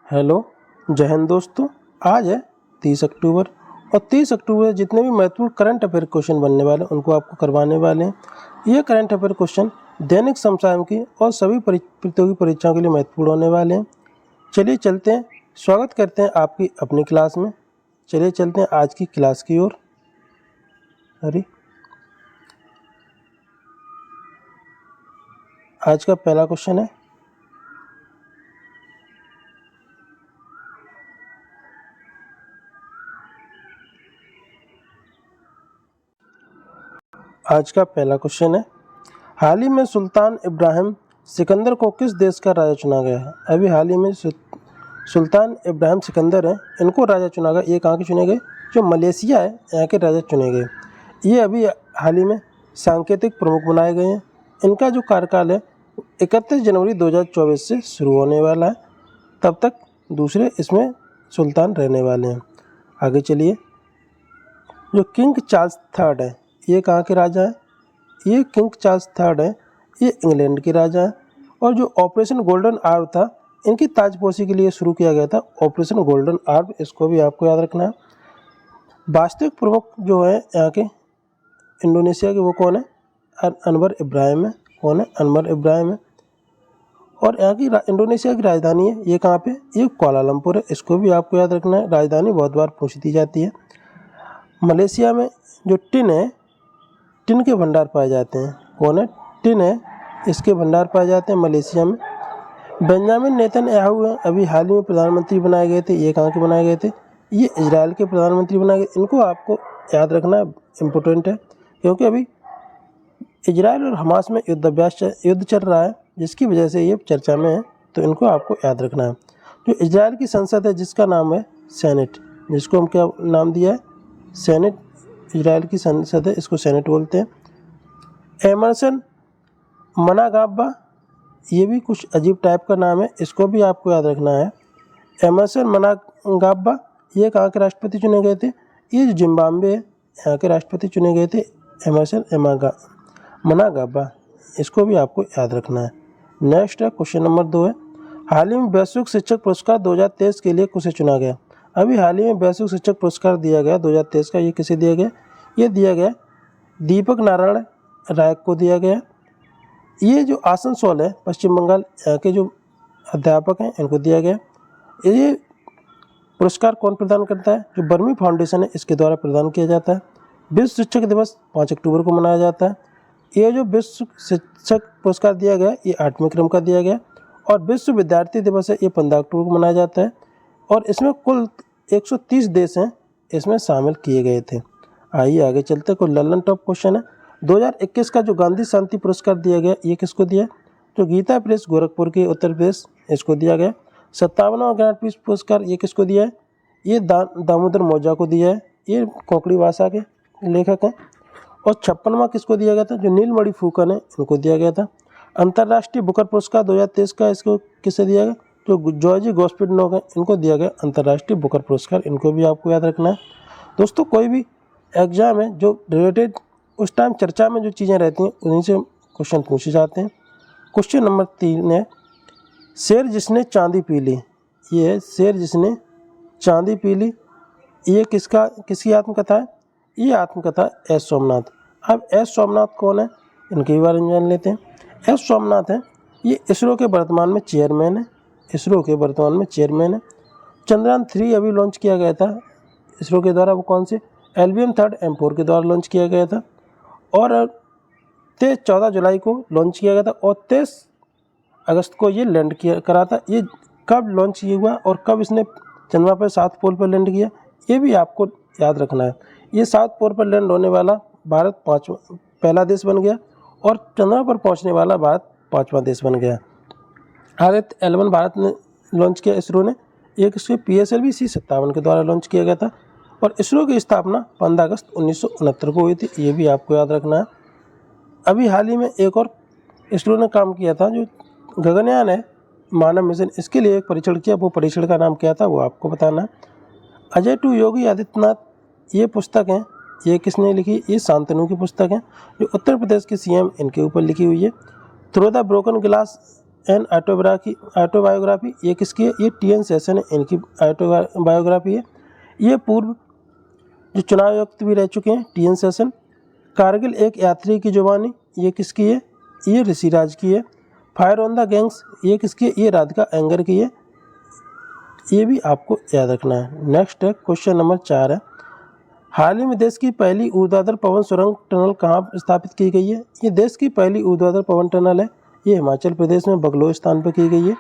Hello, जय हिंद दोस्तों। आज है 30 अक्टूबर और 30 अक्टूबर जितने भी महत्वपूर्ण करंट अफेयर क्वेश्चन बनने वाले हैं उनको आपको करवाने वाले हैं। ये करंट अफेयर क्वेश्चन दैनिक समसामयिक की और सभी प्रतियोगी परीक्षाओं के लिए महत्वपूर्ण होने वाले हैं। चलिए चलते हैं, स्वागत करते हैं आपकी अपनी क्लास में। चलिए चलते हैं आज की क्लास की ओर। आज का पहला क्वेश्चन है, हाल ही में सुल्तान इब्राहिम सिकंदर को किस देश का राजा चुना गया है। अभी हाल ही में सुल्तान इब्राहिम सिकंदर हैं, इनको राजा चुना गया। ये कहाँ के चुने गए? जो मलेशिया है, यहाँ के राजा चुने गए। ये अभी हाल ही में सांकेतिक प्रमुख बनाए गए हैं। इनका जो कार्यकाल है 31 जनवरी 2024 से शुरू होने वाला है। तब तक दूसरे इसमें सुल्तान रहने वाले हैं। आगे चलिए, जो किंग चार्ल्स थर्ड है, ये कहाँ के राजा हैं? ये किंग चार्ल्स थर्ड है, ये इंग्लैंड के राजा हैं। और जो ऑपरेशन गोल्डन आर्म था, इनकी ताजपोशी के लिए शुरू किया गया था ऑपरेशन गोल्डन आर्म। इसको भी आपको याद रखना है। वास्तविक प्रमुख जो है यहाँ के इंडोनेशिया के, वो कौन है? अनवर इब्राहिम है। कौन है? अनवर इब्राहिम है। और यहाँ की इंडोनेशिया की राजधानी है, ये कहाँ पे? ये कुआलालंपुर है। इसको भी आपको याद रखना है, राजधानी बहुत बार पूछ दी जाती है। मलेशिया में जो टिन है, टिन के भंडार पाए जाते हैं। कौन है? टिन है, इसके भंडार पाए जाते हैं मलेशिया में। बेंजामिन नेतन्याहू हैं, अभी हाल ही में प्रधानमंत्री बनाए गए थे। ये कहाँ के बनाए गए थे? ये इजराइल के प्रधानमंत्री बनाए गए। इनको आपको याद रखना इम्पोर्टेंट है, क्योंकि अभी इजराइल और हमास में युद्ध चल रहा है, जिसकी वजह से ये चर्चा में है। तो इनको आपको याद रखना है। जो इजराइल की संसद है, जिसका नाम है सेनेट, जिसको हम क्या नाम दिया है? सेनेट। इजराइल की संसद है, इसको सेनेट बोलते हैं। एमरसन मनागाब्बा, ये भी कुछ अजीब टाइप का नाम है, इसको भी आपको याद रखना है। एमरसन मनागाब्बा, ये कहाँ के राष्ट्रपति चुने गए थे? ये जो जिम्बाब्वे है, यहाँ के राष्ट्रपति चुने गए थे एमरसन मनागाब्बा। इसको भी आपको याद रखना है। नेक्स्ट है क्वेश्चन नंबर 2 है, हाल ही में वैश्विक शिक्षक पुरस्कार 2023 के लिए किसे चुना गया? अभी हाल ही में वैश्विक शिक्षक पुरस्कार दिया गया 2023 का। ये किसे दिया गया? ये दिया गया दीपक नारायण राय को दिया गया। ये जो आसनसोल है, पश्चिम बंगाल, यहाँ के जो अध्यापक हैं, इनको दिया गया। ये पुरस्कार कौन प्रदान करता है? जो बर्मी फाउंडेशन है, इसके द्वारा प्रदान किया जाता है। विश्व शिक्षक दिवस 5 अक्टूबर को मनाया जाता है। ये जो विश्व शिक्षक पुरस्कार दिया गया, ये 8वें क्रम का दिया गया। और विश्व विद्यार्थी दिवस है, ये 15 अक्टूबर को मनाया जाता है। और इसमें कुल 130 देश हैं, इसमें शामिल किए गए थे। आइए आगे चलते, कोई लल्लन टॉप क्वेश्चन है। 2021 का जो गांधी शांति पुरस्कार दिया गया, ये किसको दिया? जो गीता प्रेस गोरखपुर के उत्तर प्रदेश, इसको दिया गया। 57वां ज्ञानपीठ पुरस्कार ये किसको दिया है? ये दामोदर मौजा को दिया है। ये कोंकणी भाषा के लेखक हैं। और 56वां किसको दिया गया था? जो नीलमणि फूकन है, इनको दिया गया था। अंतर्राष्ट्रीय बुकर पुरस्कार 2023 का इसको किसे दिया गया? जो जॉर्ज गॉस्पिडनोक है, इनको दिया गया अंतर्राष्ट्रीय बुकर पुरस्कार। इनको भी आपको याद रखना है। दोस्तों, कोई भी एग्जाम है जो रिलेटेड उस टाइम चर्चा में जो चीज़ें रहती हैं, उन्हीं से क्वेश्चन पूछे जाते हैं। क्वेश्चन नंबर 3 है, शेर जिसने चांदी पी ली। ये है शेर जिसने चांदी पी ली। ये किसकी आत्मकथा है? ये आत्मकथा एस सोमनाथ। अब एस सोमनाथ कौन है, इनके बारे में जान लेते हैं। एस सोमनाथ है, ये इसरो के वर्तमान में चेयरमैन है। इसरो के वर्तमान में चेयरमैन है। चंद्रयान 3 अभी लॉन्च किया गया था इसरो के द्वारा। वो कौन से? LVM 3 M4 के द्वारा लॉन्च किया गया था। और 14 जुलाई को लॉन्च किया गया था और 23 अगस्त को ये लैंड करा था। ये कब लॉन्च ये हुआ और कब इसने चंद्रमा पर साउथ पोल पर लैंड किया, ये भी आपको याद रखना है। ये साउथ पोल पर लैंड होने वाला भारत पहला देश बन गया और चंद्रमा पर पहुंचने वाला भारत 5वां देश बन गया। आदित्य L1 भारत ने लॉन्च किया इसरो ने। एक इसके PSLV C57 के द्वारा लॉन्च किया गया था। और इसरो की स्थापना 15 अगस्त 1969 को हुई थी। ये भी आपको याद रखना है। अभी हाल ही में एक और इसरो ने काम किया था, जो गगनयान है, मानव मिशन, इसके लिए एक परीक्षण किया। वो परीक्षण का नाम क्या था, वो आपको बताना है। अजय टू योगी आदित्यनाथ, ये पुस्तक है, ये किसने लिखी? ये शांतनु की पुस्तक है, जो उत्तर प्रदेश के CM इनके ऊपर लिखी हुई है। Through the broken glass an autobiography, ये किसकी है? ये टी एन सेशन है, इनकी ऑटोबायोग्राफी है। ये पूर्व जो चुनाव आयुक्त भी रह चुके हैं, टी एन सेशन। कारगिल एक यात्री की जुबानी, ये किसकी है? ये ऋषिराज की है। फायर ऑन द गैंग्स, ये किसकी है? ये राधिका एंगर की है। ये भी आपको याद रखना है। नेक्स्ट है क्वेश्चन नंबर 4 है, हाल ही में देश की पहली ऊर्ध्वाधर पवन सुरंग टनल कहाँ स्थापित की गई है? ये देश की पहली ऊर्ध्वाधर पवन टनल है, ये हिमाचल प्रदेश में बगलोस्थान पर की गई है।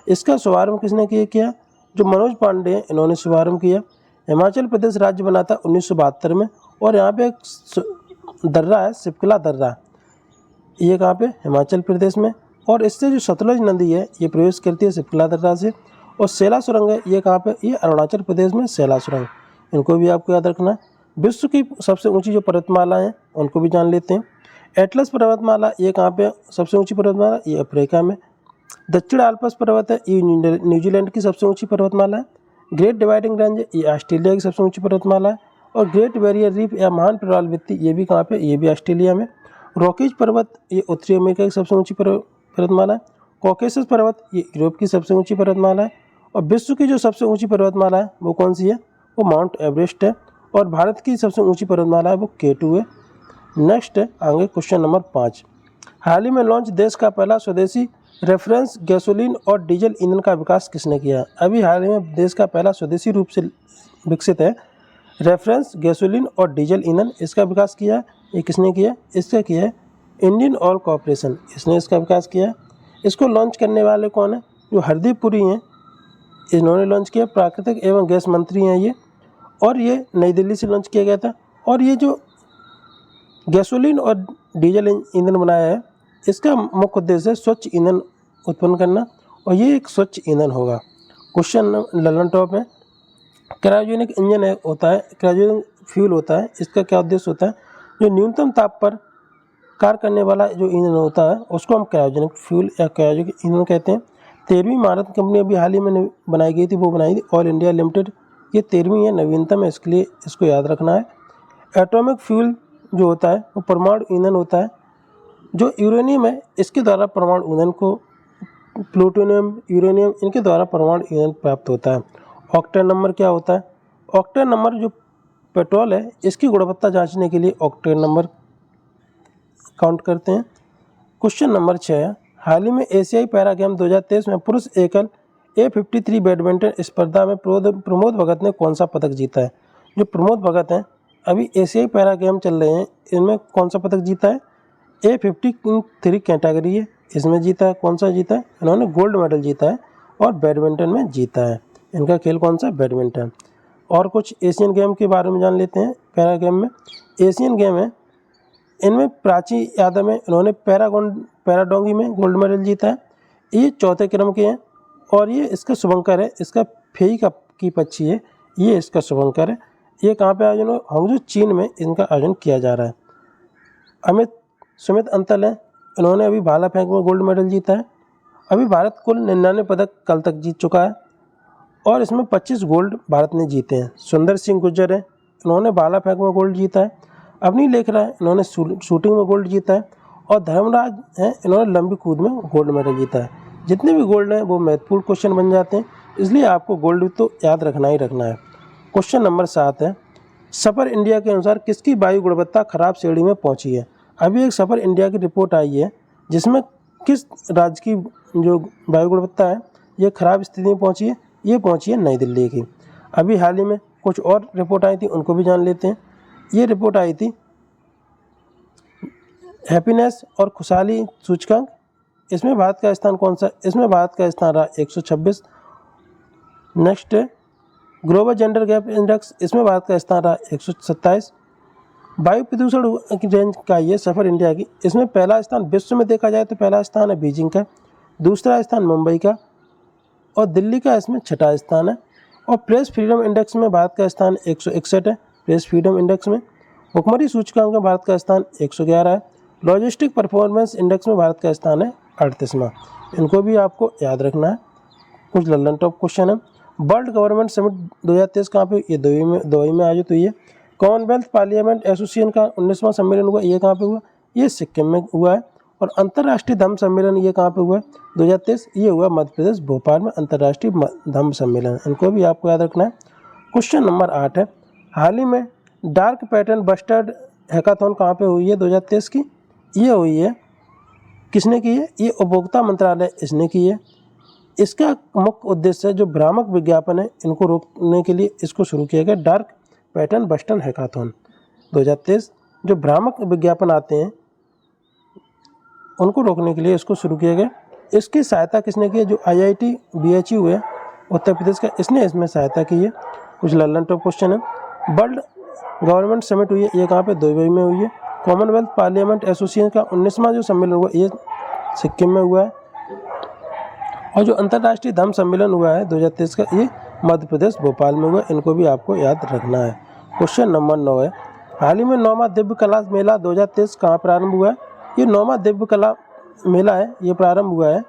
इसका शुभारंभ किसने किया? जो मनोज पांडे हैं, इन्होंने शुभारंभ किया। हिमाचल प्रदेश राज्य बना था 1972 में, और यहाँ पे एक दर्रा है, सिपकला दर्रा, ये कहाँ पे? हिमाचल प्रदेश में। और इससे जो सतलुज नदी है, ये प्रवेश करती है सिपकला दर्रा से। और सेला सुरंग है, ये कहाँ पे? ये अरुणाचल प्रदेश में सेला सुरंग, इनको भी आपको याद रखना है। विश्व की सबसे ऊंची जो पर्वतमाला हैं, उनको भी जान लेते हैं। एटलस पर्वतमाला, ये कहाँ पे सबसे ऊंची पर्वतमाला? ये अफ्रीका में। दक्षिण आल्प्स पर्वत है, ये न्यूजीलैंड की सबसे ऊंची पर्वतमाला है। ग्रेट डिवाइडिंग रेंज है, ये ऑस्ट्रेलिया की सबसे ऊंची पर्वतमाला है। और ग्रेट बैरियर रीफ या महान प्रवाल भित्ति, ये भी कहाँ पे? ये भी ऑस्ट्रेलिया में। रॉकीज पर्वत, ये उत्तरी अमेरिका की सबसे ऊंची पर्वतमाला है। कॉकेसस पर्वत, ये यूरोप की सबसे ऊंची पर्वतमाला है। और विश्व की जो सबसे ऊंची पर्वतमाला है, वो कौन सी है? वो माउंट एवरेस्ट है। और भारत की सबसे ऊंची पर्वतमाला है, वो K2 है। नेक्स्ट है आगे क्वेश्चन नंबर 5, हाल ही में लॉन्च देश का पहला स्वदेशी रेफरेंस गैसोलीन और डीजल ईंधन का विकास किसने किया? अभी हाल ही में देश का पहला स्वदेशी रूप से विकसित है रेफरेंस गैसोलीन और डीजल ईंधन, इसका विकास किया है। ये किसने किया? इसका किया है इंडियन ऑयल कॉरपोरेशन, इसने इसका विकास किया है। इसको लॉन्च करने वाले कौन है? जो हरदीप पुरी हैं, इन्होंने लॉन्च किया। प्राकृतिक एवं गैस मंत्री हैं ये, और ये नई दिल्ली से लॉन्च किया गया था। और ये जो गैसोलीन और डीजल ईंधन बनाया है, इसका मुख्य उद्देश्य है स्वच्छ ईंधन उत्पन्न करना, और ये एक स्वच्छ ईंधन होगा। क्वेश्चन ललन टॉप है, क्रायोजेनिक इंजन होता है, क्रायोजेनिक फ्यूल होता है, इसका क्या उद्देश्य होता है? जो न्यूनतम ताप पर कार्य करने वाला जो ईंधन होता है, उसको हम क्रायोजेनिक फ्यूल या क्रायोजेनिक ईंधन कहते हैं। 13वीं भारत कंपनी अभी हाल ही में बनाई गई थी, वो बनाई थी ऑयल इंडिया लिमिटेड, ये 13वीं है, नवीनतम है, इसके लिए इसको याद रखना है। एटॉमिक फ्यूल जो होता है, वो परमाणु ईंधन होता है। जो यूरेनियम है, इसके द्वारा परमाणु ईंधन को, प्लूटोनियम, यूरेनियम, इनके द्वारा परमाणु ईंधन प्राप्त होता है। ऑक्टेन नंबर क्या होता है? ऑक्टेन नंबर जो पेट्रोल है, इसकी गुणवत्ता जांचने के लिए ऑक्टेन नंबर काउंट करते हैं। क्वेश्चन नंबर 6 है, हाल ही में एशियाई पैरा गेम 2023 में पुरुष एकल A53 बैडमिंटन स्पर्धा में प्रमोद भगत ने कौन सा पदक जीता है? जो प्रमोद भगत हैं, अभी एशियाई पैरा गेम चल रहे हैं, इनमें कौन सा पदक जीता है? A53 कैटेगरी है, इसमें जीता है। कौन सा जीता है? इन्होंने गोल्ड मेडल जीता है, और बैडमिंटन में जीता है। इनका खेल कौन सा? बैडमिंटन। और कुछ एशियन गेम के बारे में जान लेते हैं। पैरा गेम में एशियन गेम है, इनमें प्राची यादव है, इन्होंने पैराडोंगी में गोल्ड मेडल जीता है, ये चौथे क्रम के हैं। और ये इसका शुभंकर है, इसका फेई की पक्षी है, ये इसका शुभंकर है। ये कहाँ पे आयोजन हो? हांगझू चीन में इनका आयोजन किया जा रहा है। सुमित अंतल है, इन्होंने अभी भाला फेंक में गोल्ड मेडल जीता है। अभी भारत कुल 99 पदक कल तक जीत चुका है, और इसमें 25 गोल्ड भारत ने जीते हैं। सुंदर सिंह गुर्जर है, इन्होंने भाला फेंक में गोल्ड जीता है। अवनी लेखरा है, इन्होंने शूटिंग में गोल्ड जीता है। और धर्मराज हैं, इन्होंने लंबी कूद में गोल्ड मेडल जीता है। जितने भी गोल्ड हैं वो महत्वपूर्ण क्वेश्चन बन जाते हैं, इसलिए आपको गोल्ड तो याद रखना ही रखना है। क्वेश्चन नंबर 7 है, सफर इंडिया के अनुसार किसकी वायु गुणवत्ता खराब श्रेणी में पहुंची है? अभी एक सफर इंडिया की रिपोर्ट आई है, जिसमें किस राज्य की जो वायु गुणवत्ता है, ये खराब स्थिति में पहुंची है? ये पहुंची है नई दिल्ली की। अभी हाल ही में कुछ और रिपोर्ट आई थी, उनको भी जान लेते हैं। ये रिपोर्ट आई थी हैप्पीनेस और खुशहाली सूचकांक, इसमें भारत का स्थान कौन सा? इसमें भारत का स्थान रहा 126। नेक्स्ट है ग्लोबल जेंडर गैप इंडेक्स, इसमें भारत का स्थान रहा 127। वायु प्रदूषण की रेंज का ये सफ़र इंडिया की, इसमें पहला स्थान विश्व में देखा जाए तो पहला स्थान है बीजिंग का, दूसरा स्थान मुंबई का, और दिल्ली का इसमें छठा स्थान है। और प्रेस फ्रीडम इंडेक्स में भारत का स्थान 161 है, प्रेस फ्रीडम इंडेक्स में। भुखमरी सूचकांक में भारत का स्थान 111 है। लॉजिस्टिक परफॉर्मेंस इंडेक्स में भारत का स्थान है 38वां। इनको भी आपको याद रखना है। कुछ लल्लन टॉप क्वेश्चन है। वर्ल्ड गवर्नमेंट समिट 2023 कहाँ पे? ये दुबई में आयोजित हुई है। कॉमनवेल्थ पार्लियामेंट एसोसिएशन का 19वां सम्मेलन हुआ, ये कहाँ पे हुआ? ये सिक्किम में हुआ है। और अंतर्राष्ट्रीय धम्म सम्मेलन ये कहाँ पे हुआ है 2023, ये हुआ मध्य प्रदेश भोपाल में अंतर्राष्ट्रीय धम्म सम्मेलन, इनको भी आपको याद रखना है। क्वेश्चन नंबर 8 है, हाल ही में डार्क पैटर्न बस्टर्ड हैकाथॉन कहाँ पे हुई है 2023 की? ये हुई है, किसने की है? ये उपभोक्ता मंत्रालय इसने की है। इसका मुख्य उद्देश्य है जो भ्रामक विज्ञापन है इनको रोकने के लिए इसको शुरू किया गया, डार्क पैटर्न बस्टर्ड हैकाथॉन 2023। जो भ्रामक विज्ञापन आते हैं उनको रोकने के लिए इसको शुरू किया गया। इसकी सहायता किसने की है? जो IIT BHU है उत्तर प्रदेश का, इसने इसमें सहायता की है। कुछ लल्लन टॉप क्वेश्चन है। वर्ल्ड गवर्नमेंट समिट हुई है, ये कहाँ पे? दुबई में हुई है। कॉमनवेल्थ पार्लियामेंट एसोसिएशन का 19वां जो सम्मेलन हुआ ये सिक्किम में हुआ है। और जो अंतर्राष्ट्रीय धम्म सम्मेलन हुआ है 2023 का, ये मध्य प्रदेश भोपाल में हुआ, इनको भी आपको याद रखना है। क्वेश्चन नंबर 9 है, हाल ही में 9वां दिव्य कला मेला 2023 कहाँ प्रारंभ हुआ है? ये 9वां दिव्य कला मेला है, ये प्रारंभ हुआ है,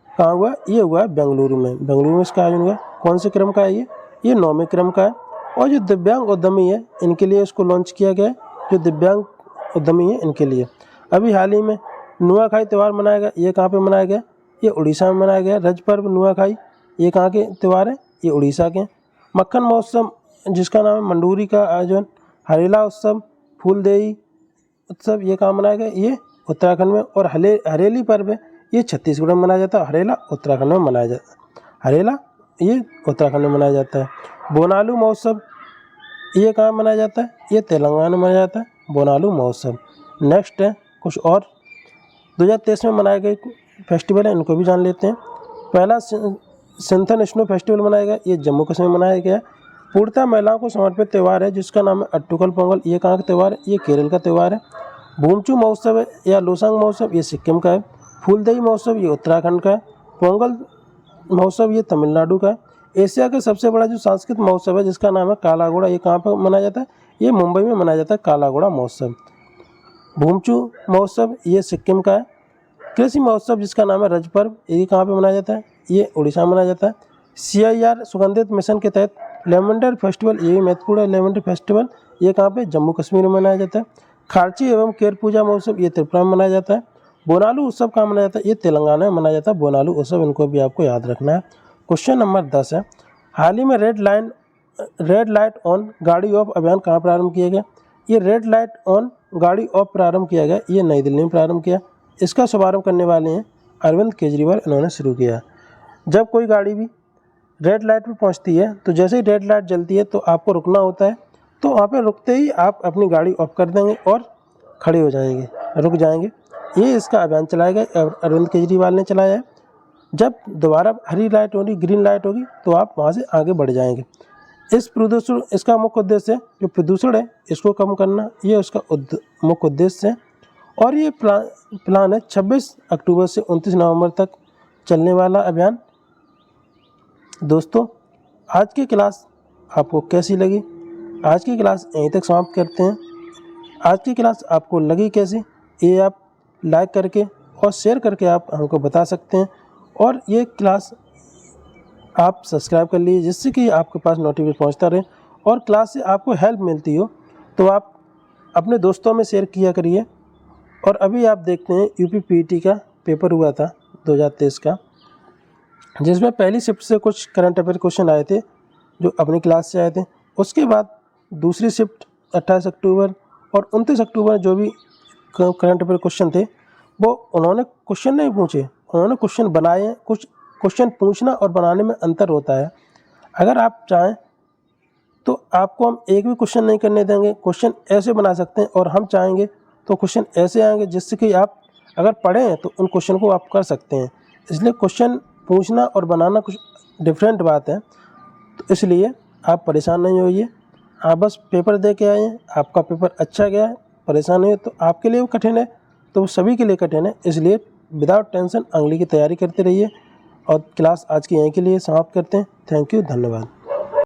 कहाँ हुआ? ये हुआ है बेंगलुरु में। बेंगलुरु में इसका आयोजन हुआ। कौन से क्रम का है ये 9वें क्रम का है। और जो दिव्यांग उद्यमी है इनके लिए इसको लॉन्च किया गया है, जो दिव्यांग उद्यमी है इनके लिए। अभी हाल ही में नुआखाई त्यौहार मनाया गया, ये कहाँ पे मनाया गया? ये उड़ीसा में मनाया गया। रज पर्व नुआखाई ये कहाँ के त्यौहार है? ये उड़ीसा के। मक्खन महोत्सव जिसका नाम है मंडूरी का आयोजन। हरेला उत्सव, फूलदेई उत्सव ये कहाँ मनाया गया? ये उत्तराखंड में। और हरेली पर्व है ये छत्तीसगढ़ में मनाया जाता है, हरेला उत्तराखंड में मनाया जाता है। हरेला ये उत्तराखंड में मनाया जाता है। बोनालू महोत्सव ये कहाँ मनाया जाता है? ये तेलंगाना में मनाया जाता है बोनालू महोत्सव। नेक्स्ट है कुछ और 2023 में मनाए गए फेस्टिवल है, इनको भी जान लेते हैं। पहला सिंथन स्नो फेस्टिवल मनाया गया, ये जम्मू कश्मीर में मनाया गया। पूर्णतः महिलाओं को समर्पित त्यौहार है जिसका नाम है अट्टुकल पोंगल, ये कहाँ का त्यौहार है? ये केरल का त्यौहार है। भूमचू महोत्सव है या लोसांग महोत्सव ये सिक्किम का है। फूलदेई महोत्सव ये उत्तराखंड का है। पोंगल महोत्सव ये तमिलनाडु का है। एशिया का सबसे बड़ा जो सांस्कृतिक महोत्सव है जिसका नाम है काला घोड़ा, ये कहाँ पर मनाया जाता है? ये मुंबई में मनाया जाता है काला घोड़ा महोत्सव। भूमचू महोत्सव ये सिक्किम का है। कृषि महोत्सव जिसका नाम है रज पर्व, ये कहाँ पे मनाया जाता है? ये उड़ीसा में मनाया जाता है। CIR सुगंधित मिशन के तहत लेवेंडर फेस्टिवल, ये भी महत्वपूर्ण है। लेवेंडर फेस्टिवल ये कहाँ पे? जम्मू कश्मीर में मनाया जाता है। खार्ची एवं केर पूजा महोत्सव ये त्रिपुरा में मनाया जाता है। बोनालू उत्सव कहाँ मनाया जाता है? ये तेलंगाना में मनाया जाता है बोनालू उत्सव, इनको भी आपको याद रखना है। क्वेश्चन नंबर 10 है, हाल ही में रेड लाइट ऑन गाड़ी ऑफ अभियान कहाँ प्रारंभ किया गया? ये रेड लाइट ऑन गाड़ी ऑफ प्रारंभ किया गया, ये नई दिल्ली में प्रारंभ किया। इसका शुभारंभ करने वाले हैं अरविंद केजरीवाल, इन्होंने शुरू किया। जब कोई गाड़ी भी रेड लाइट पर पहुंचती है तो जैसे ही रेड लाइट जलती है तो आपको रुकना होता है, तो वहाँ पे रुकते ही आप अपनी गाड़ी ऑफ कर देंगे और खड़े हो जाएंगे, रुक जाएंगे। ये इसका अभियान चलाया गया, अरविंद केजरीवाल ने चलाया है। जब दोबारा हरी लाइट होगी, ग्रीन लाइट होगी तो आप वहाँ से आगे बढ़ जाएंगे। इसका मुख्य उद्देश्य है जो प्रदूषण है इसको कम करना, ये उसका मुख्य उद्देश्य है। और ये प्लान है 26 अक्टूबर से 29 नवंबर तक चलने वाला अभियान। दोस्तों आज की क्लास आपको कैसी लगी? आज की क्लास यहीं तक समाप्त करते हैं। आज की क्लास आपको लगी कैसी, ये आप लाइक करके और शेयर करके आप हमको बता सकते हैं। और ये क्लास आप सब्सक्राइब कर लीजिए जिससे कि आपके पास नोटिफिकेशन पहुंचता रहे और क्लास से आपको हेल्प मिलती हो तो आप अपने दोस्तों में शेयर किया करिए। और अभी आप देखते हैं UPPET का पेपर हुआ था 2023 का, जिसमें पहली शिफ्ट से कुछ करंट अफेयर क्वेश्चन आए थे जो अपनी क्लास से आए थे। उसके बाद दूसरी शिफ्ट 28 अक्टूबर और 29 अक्टूबर जो भी करंट अफेयर क्वेश्चन थे वो उन्होंने क्वेश्चन नहीं पूछे, उन्होंने क्वेश्चन बनाए हैं। कुछ क्वेश्चन पूछना और बनाने में अंतर होता है। अगर आप चाहें तो आपको हम एक भी क्वेश्चन नहीं करने देंगे, क्वेश्चन ऐसे बना सकते हैं। और हम चाहेंगे तो क्वेश्चन ऐसे आएंगे जिससे कि आप अगर पढ़ें तो उन क्वेश्चन को आप कर सकते हैं। इसलिए क्वेश्चन पूछना और बनाना कुछ डिफरेंट बात है, तो इसलिए आप परेशान नहीं होइए। आप बस पेपर दे के आए हैं, आपका पेपर अच्छा गया है, परेशान नहीं है तो आपके लिए वो कठिन है तो वो सभी के लिए कठिन है। इसलिए विदाउट टेंशन अगली की तैयारी करते रहिए। और क्लास आज की यहीं के लिए समाप्त करते हैं। थैंक यू, धन्यवाद।